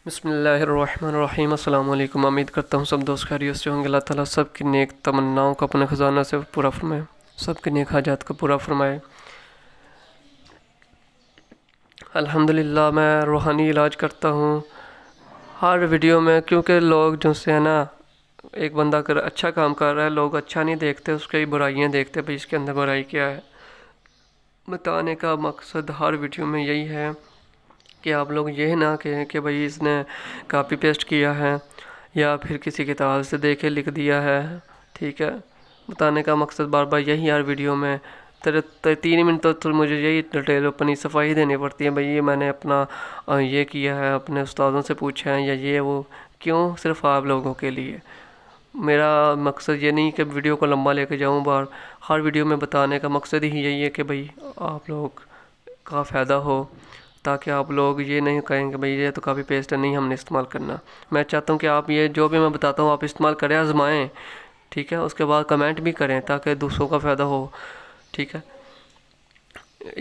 بسم اللہ الرحمن الرحیم۔ السلام علیکم۔ امید کرتا ہوں سب دوست خیریت سے ہوں گے۔ اللہ تعالیٰ سب کی نیک تمناؤں کو اپنے خزانہ سے پورا فرمائے، سب کی نیک حاجات کو پورا فرمائے۔ الحمدللہ میں روحانی علاج کرتا ہوں ہر ویڈیو میں، کیونکہ لوگ جو سے ہے نا، ایک بندہ اگر اچھا کام کر رہا ہے لوگ اچھا نہیں دیکھتے، اس کی برائیاں دیکھتے، بھئی اس کے اندر برائی کیا ہے۔ بتانے کا مقصد ہر ویڈیو میں یہی ہے کہ آپ لوگ یہ نہ کہیں کہ بھئی اس نے کاپی پیسٹ کیا ہے یا پھر کسی کتاب سے دیکھ کے لکھ دیا ہے، ٹھیک ہے۔ بتانے کا مقصد بار بار یہی ہر ویڈیو میں 3 منٹ تو مجھے یہی ڈیٹیل اپنی صفائی دینی پڑتی ہے، بھئی یہ میں نے اپنا یہ کیا ہے، اپنے استادوں سے پوچھا ہے یا یہ وہ، کیوں؟ صرف آپ لوگوں کے لیے۔ میرا مقصد یہ نہیں کہ ویڈیو کو لمبا لے کے جاؤں، ہر ویڈیو میں بتانے کا مقصد ہی یہی ہے کہ بھئی آپ لوگ کا فائدہ ہو، تاکہ آپ لوگ یہ نہیں کہیں کہ بھئی یہ تو کاپی پیسٹ ہے، نہیں ہم نے استعمال کرنا۔ میں چاہتا ہوں کہ آپ یہ جو بھی میں بتاتا ہوں آپ استعمال کریں، آزمائیں، ٹھیک ہے۔ اس کے بعد کمنٹ بھی کریں تاکہ دوسروں کا فائدہ ہو، ٹھیک ہے۔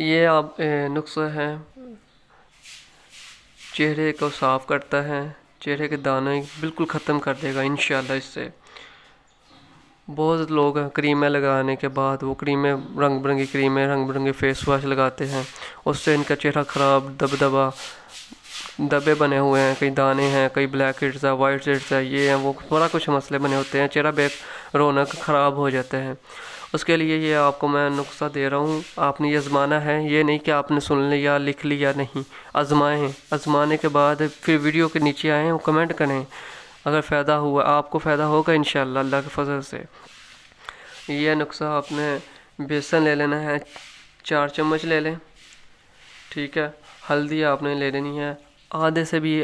یہ آپ نسخہ ہے، چہرے کو صاف کرتا ہے، چہرے کے دانے بالکل ختم کر دے گا انشاءاللہ۔ اس سے بہت لوگ ہیں کریمیں لگانے کے بعد، وہ کریمیں رنگ برنگی کریمیں، رنگ برنگے فیس واش لگاتے ہیں، اس سے ان کا چہرہ خراب، دبے بنے ہوئے ہیں، کئی دانے ہیں، کئی بلیک ہیڈز ہے، وائٹ ہیڈز ہے، یہ ہیں وہ، بڑا کچھ مسئلے بنے ہوتے ہیں، چہرہ بے رونق خراب ہو جاتے ہیں۔ اس کے لیے یہ آپ کو میں نسخہ دے رہا ہوں، آپ نے یہ آزمانا ہے، یہ نہیں کہ آپ نے سن لیا لکھ لیا، نہیں، آزمائیں۔ آزمانے کے بعد پھر ویڈیو کے نیچے آئیں اور کمنٹ کریں، اگر فائدہ ہوا آپ کو فائدہ ہوگا انشاءاللہ اللہ کے فضل سے۔ یہ نسخہ آپ نے بیسن لے لینا ہے، 4 چمچ لے لیں، ٹھیک ہے۔ ہلدی آپ نے لے لینی ہے آدھے سے بھی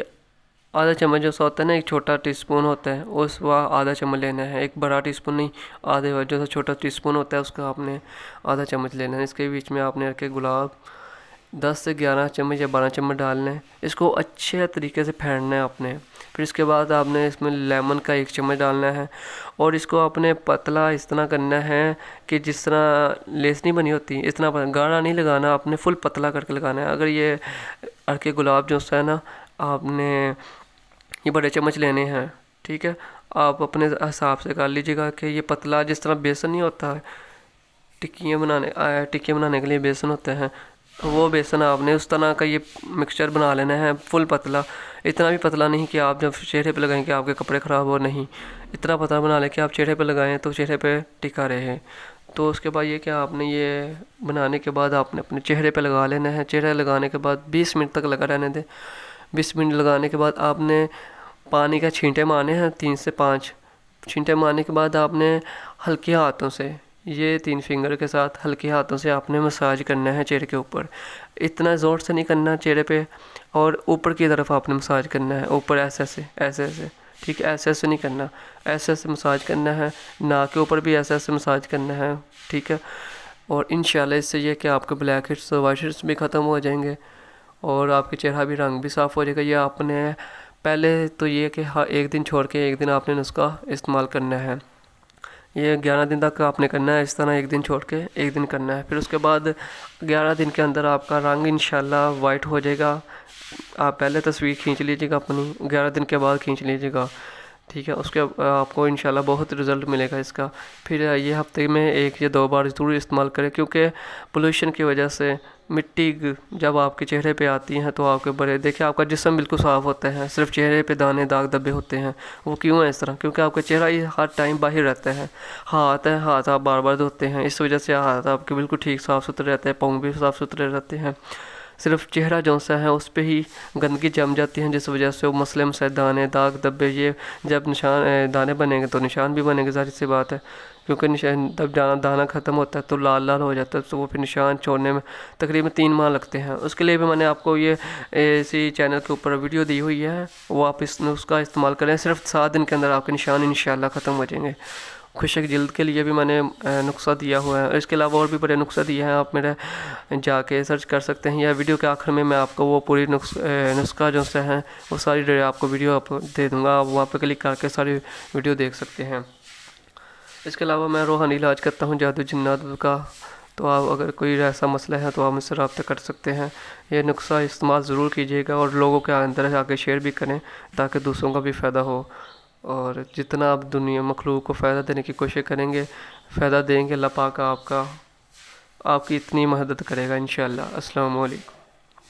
آدھا چمچ، جو ہوتا ہے نا ایک چھوٹا ٹی سپون ہوتا ہے، اس وہ آدھا چمچ لینا ہے، ایک بڑا ٹی سپون نہیں، آدھے جو چھوٹا ٹی سپون ہوتا ہے اس کا آپ نے آدھا چمچ لینا ہے۔ اس کے بیچ میں آپ نے رکھے گلاب، 10 سے 11 چمچ یا 12 چمچ ڈالنا ہے، اس کو اچھے طریقے سے پھیڑنا ہے آپ نے۔ پھر اس کے بعد آپ نے اس میں لیمن کا 1 چمچ ڈالنا ہے، اور اس کو آپ نے پتلا اس طرح کرنا ہے کہ جس طرح لیس نہیں بنی ہوتی، اس طرح گاڑھا نہیں لگانا، آپ نے فل پتلا کر کے لگانا ہے۔ اگر یہ اڑکے گلاب جو ہے نا، آپ نے یہ بڑے چمچ لینے ہیں، ٹھیک ہے۔ آپ اپنے حساب سے کر لیجیے گا کہ یہ پتلا جس طرح بیسن نہیں ہوتا، ٹکیاں بنانے کے لیے بیسن ہوتے ہیں، وہ بیسن آپ نے اس طرح کا یہ مکسچر بنا لینا ہے، فل پتلا، اتنا بھی پتلا نہیں کہ آپ جب چہرے پہ لگائیں کہ آپ کے کپڑے خراب ہو، نہیں، اتنا پتلا بنا لیں کہ آپ چہرے پہ لگائیں تو چہرے پہ ٹکا رہے۔ تو اس کے بعد یہ کہ آپ نے یہ بنانے کے بعد آپ نے اپنے چہرے پہ لگا لینا ہے، چہرے لگانے کے بعد 20 منٹ تک لگا رہنے دیں۔ 20 منٹ لگانے کے بعد آپ نے پانی کا چھینٹے مارنے ہیں، 3 سے 5 چھینٹے مارنے کے بعد آپ نے ہلکے ہاتھوں سے، یہ 3 فنگر کے ساتھ ہلکے ہاتھوں سے آپ نے مساج کرنا ہے چہرے کے اوپر، اتنا زور سے نہیں کرنا چہرے پہ، اور اوپر کی طرف آپ نے مساج کرنا ہے، اوپر ایسے ایسے، ٹھیک ہے، ایسے نہیں کرنا، ایسے مساج کرنا ہے، ناک کے اوپر بھی ایسے مساج کرنا ہے، ٹھیک ہے۔ اور انشاءاللہ اس سے یہ کہ آپ کے بلیک ہیڈز وائٹ ہیڈز بھی ختم ہو جائیں گے، اور آپ کے چہرہ بھی رنگ بھی صاف ہو جائے گا۔ یہ آپ نے پہلے تو یہ کہ ایک دن چھوڑ کے ایک دن آپ نے نسخہ استعمال کرنا ہے، یہ 11 دن تک آپ نے کرنا ہے، اس طرح ایک دن چھوڑ کے ایک دن کرنا ہے۔ پھر اس کے بعد 11 دن کے اندر آپ کا رنگ انشاءاللہ وائٹ ہو جائے گا۔ آپ پہلے تصویر کھینچ لیجیے گا اپنی، 11 دن کے بعد کھینچ لیجیے گا، ٹھیک ہے۔ اس کے آپ کو انشاءاللہ بہت رزلٹ ملے گا اس کا۔ پھر یہ ہفتے میں 1 یا 2 بار ضرور استعمال کریں، کیونکہ پولوشن کی وجہ سے مٹی جب آپ کے چہرے پہ آتی ہیں تو آپ کے دیکھیں آپ کا جسم بالکل صاف ہوتا ہے، صرف چہرے پہ دانے داغ دبے ہوتے ہیں۔ وہ کیوں ہے اس طرح؟ کیونکہ آپ کا چہرہ ہی ہر ٹائم باہر رہتا ہے۔ ہاتھ آپ بار بار دھوتے ہیں، اس وجہ سے ہاتھ آپ کے بالکل ٹھیک صاف ستھرے رہتے ہیں، پاؤں بھی صاف ستھرے رہتے ہیں۔ صرف چہرہ جو سا ہے اس پہ ہی گندگی جم جاتی ہے، جس وجہ سے وہ مسئلے دانے داغ دبے، یہ جب دانے بنیں گے تو نشان بھی بنے گے، ظاہر سی بات ہے، کیونکہ جب دانا ختم ہوتا ہے تو لال لال ہو جاتا ہے، تو وہ پھر نشان چھوڑنے میں تقریباً 3 ماہ لگتے ہیں۔ اس کے لیے بھی میں نے آپ کو یہ اسی چینل کے اوپر ویڈیو دی ہوئی ہے، وہ آپ اس کا استعمال کریں، صرف 7 دن کے اندر آپ کے نشان انشاءاللہ ختم ہو جائیں گے۔ خشک جلد کے لیے بھی میں نے نسخہ دیا ہوا ہے، اس کے علاوہ اور بھی بڑے نسخہ دیے ہیں، آپ میرے جا کے سرچ کر سکتے ہیں، یا ویڈیو کے آخر میں آپ کو وہ پوری نسخہ جو سے ہیں وہ ساری آپ کو ویڈیو دے دوں گا، آپ وہاں پہ کلک کر کے ساری ویڈیو دیکھ سکتے ہیں۔ اس کے علاوہ میں روحانی علاج کرتا ہوں، جادو جنات کا تو آپ اگر کوئی ایسا مسئلہ ہے تو آپ مجھ سے رابطہ کر سکتے ہیں۔ یہ نسخہ استعمال ضرور کیجیے گا اور لوگوں کے اندر آ کے شیئر بھی کریں تاکہ دوسروں کا بھی فائدہ ہو، اور جتنا آپ دنیا مخلوق کو فائدہ دینے کی کوشش کریں گے، فائدہ دیں گے، اللہ پاک آپ کی اتنی مدد کرے گا انشاءاللہ۔ السلام علیکم۔